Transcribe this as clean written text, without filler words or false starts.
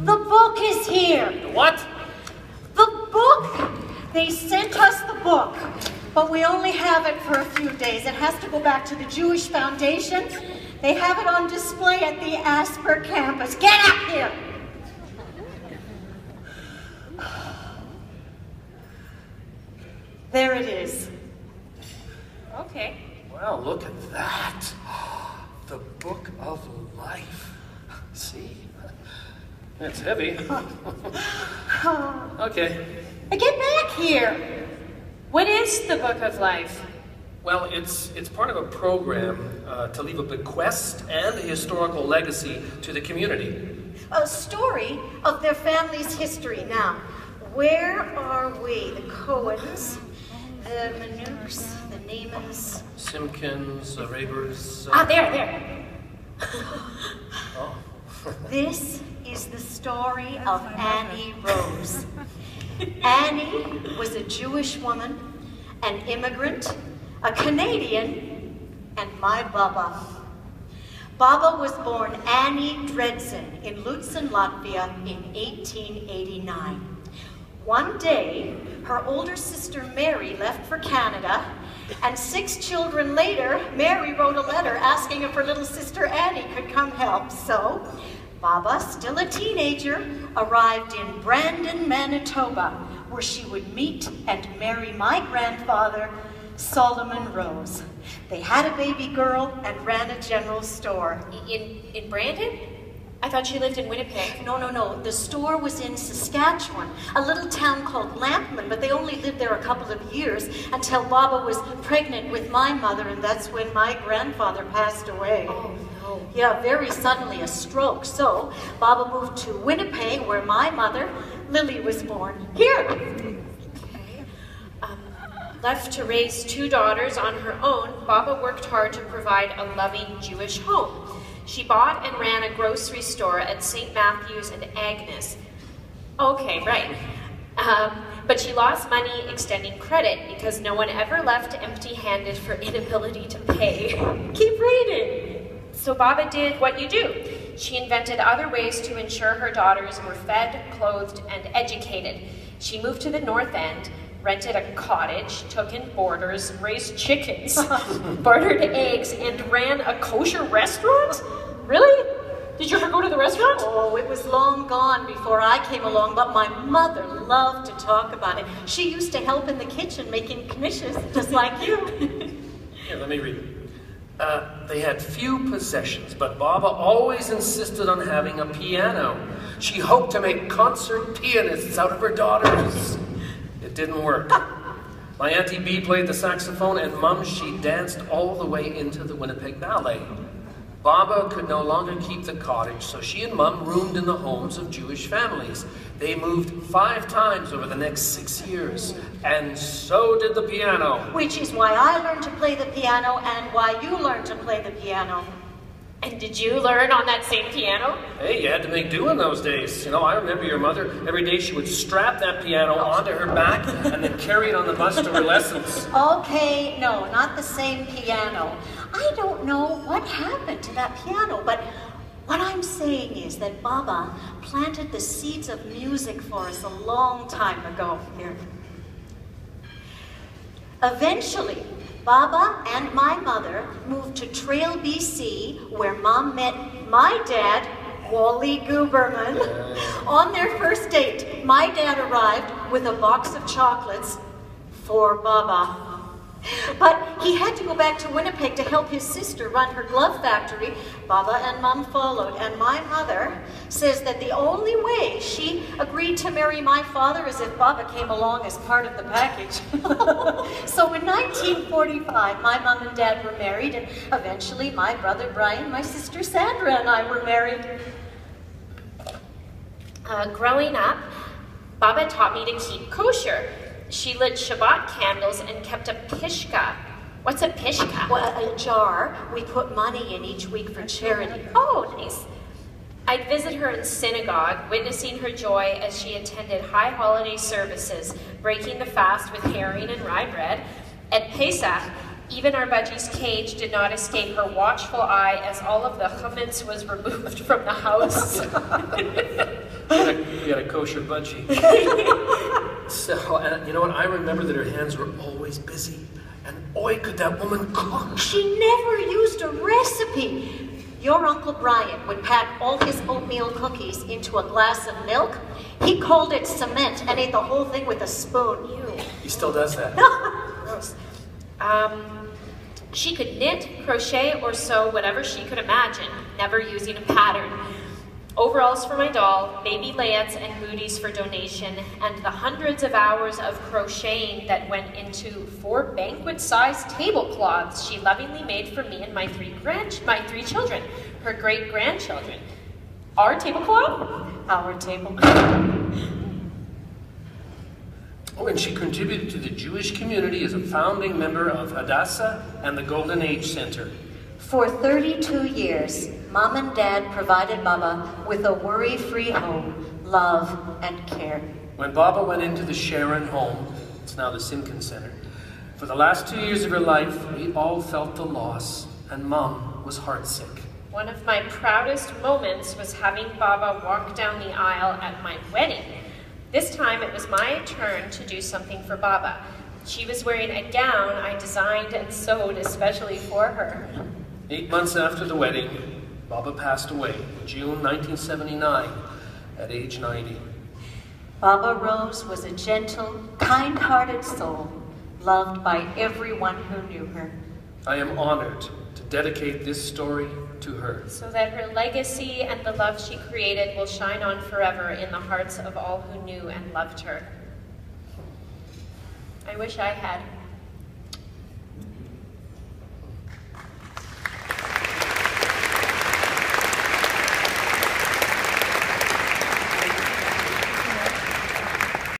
The book is here. What? The book. They sent us the book, but we only have it for a few days. It has to go back to the Jewish Foundation. They have it on display at the Asper campus. Get up here. There it is. Okay. Well, look at that. The Book of Life. See? It's heavy. Okay. Get back here. What is the Book of Life? Well, it's part of a program to leave a bequest and a historical legacy to the community. A story of their family's history. Now, where are we? The Cohens, the Manooks, the Naemans. Simpkins, Rabers. There. Oh. This is the story of Annie Rose. Annie was a Jewish woman, an immigrant, a Canadian, and my Baba. Baba was born Annie Dredzen in Lützen, Latvia in 1889. One day, her older sister Mary left for Canada, and 6 children later, Mary wrote a letter asking if her little sister Annie could come help. So, Baba, still a teenager, arrived in Brandon, Manitoba, where she would meet and marry my grandfather, Solomon Rose. They had a baby girl and ran a general store. In Brandon? I thought she lived in Winnipeg. No. The store was in Saskatchewan, a little town called Lampman, but they only lived there a couple of years until Baba was pregnant with my mother, and that's when my grandfather passed away. Oh, no. Yeah, very suddenly, a stroke. So Baba moved to Winnipeg, where my mother, Lily, was born. Here! Okay. Left to raise 2 daughters on her own, Baba worked hard to provide a loving Jewish home. She bought and ran a grocery store at St. Matthew's and Agnes. Okay, right. But she lost money extending credit because no one ever left empty-handed for inability to pay. Keep reading. So Baba did what you do. She invented other ways to ensure her daughters were fed, clothed, and educated. She moved to the North End, rented a cottage, took in boarders, raised chickens, bartered eggs, and ran a kosher restaurant? Really? Did you ever go to the restaurant? Oh, it was long gone before I came along, but my mother loved to talk about it. She used to help in the kitchen making knishes, just like you. Here, let me read. They had few possessions, but Baba always insisted on having a piano. She hoped to make concert pianists out of her daughters. It didn't work. My Auntie Bee played the saxophone, and Mum, she danced all the way into the Winnipeg Ballet. Baba could no longer keep the cottage, so she and Mum roomed in the homes of Jewish families. They moved 5 times over the next 6 years, and so did the piano. Which is why I learned to play the piano and why you learned to play the piano. And did you learn on that same piano? Hey, you had to make do in those days. You know, I remember your mother, every day she would strap that piano onto her back and then carry it on the bus to her lessons. Okay, no, not the same piano. I don't know what happened to that piano, but what I'm saying is that Baba planted the seeds of music for us a long time ago. Here. Eventually, Baba and my mother moved to Trail, BC, where Mom met my dad, Wally Guberman. On their first date, my dad arrived with a box of chocolates for Baba. But he had to go back to Winnipeg to help his sister run her glove factory. Baba and Mom followed, and my mother says that the only way she agreed to marry my father is if Baba came along as part of the package. So in 1945, my mom and dad were married, and eventually my brother Brian, my sister Sandra, and I were married. Growing up, Baba taught me to keep kosher. She lit Shabbat candles and kept a pishka. What's a pishka? Well, a jar we put money in each week for charity. Oh, nice. I'd visit her in synagogue, witnessing her joy as she attended high holiday services, breaking the fast with herring and rye bread. At Pesach, even our budgie's cage did not escape her watchful eye as all of the chametz was removed from the house. kosher budgie. So, and you know what? I remember that her hands were always busy. And oi, could that woman cook. She never used a recipe. Your Uncle Brian would pack all his oatmeal cookies into a glass of milk. He called it cement and ate the whole thing with a spoon. Ew. He still does that. Gross. She could knit, crochet, or sew whatever she could imagine, never using a pattern. Overalls for my doll, baby layettes and booties for donation, and the hundreds of hours of crocheting that went into 4 banquet-sized tablecloths she lovingly made for me and my three children, her great-grandchildren. Our tablecloth? Our tablecloth. Oh, and she contributed to the Jewish community as a founding member of Hadassah and the Golden Age Center. For 32 years, Mom and Dad provided Baba with a worry-free home, love, and care. When Baba went into the Sharon home, it's now the Simkin Center, for the last 2 years of her life, we all felt the loss, and Mom was heartsick. One of my proudest moments was having Baba walk down the aisle at my wedding. This time it was my turn to do something for Baba. She was wearing a gown I designed and sewed especially for her. 8 months after the wedding, Baba passed away, June 1979, at age 90. Baba Rose was a gentle, kind-hearted soul, loved by everyone who knew her. I am honored to dedicate this story to her. So that her legacy and the love she created will shine on forever in the hearts of all who knew and loved her. I wish I had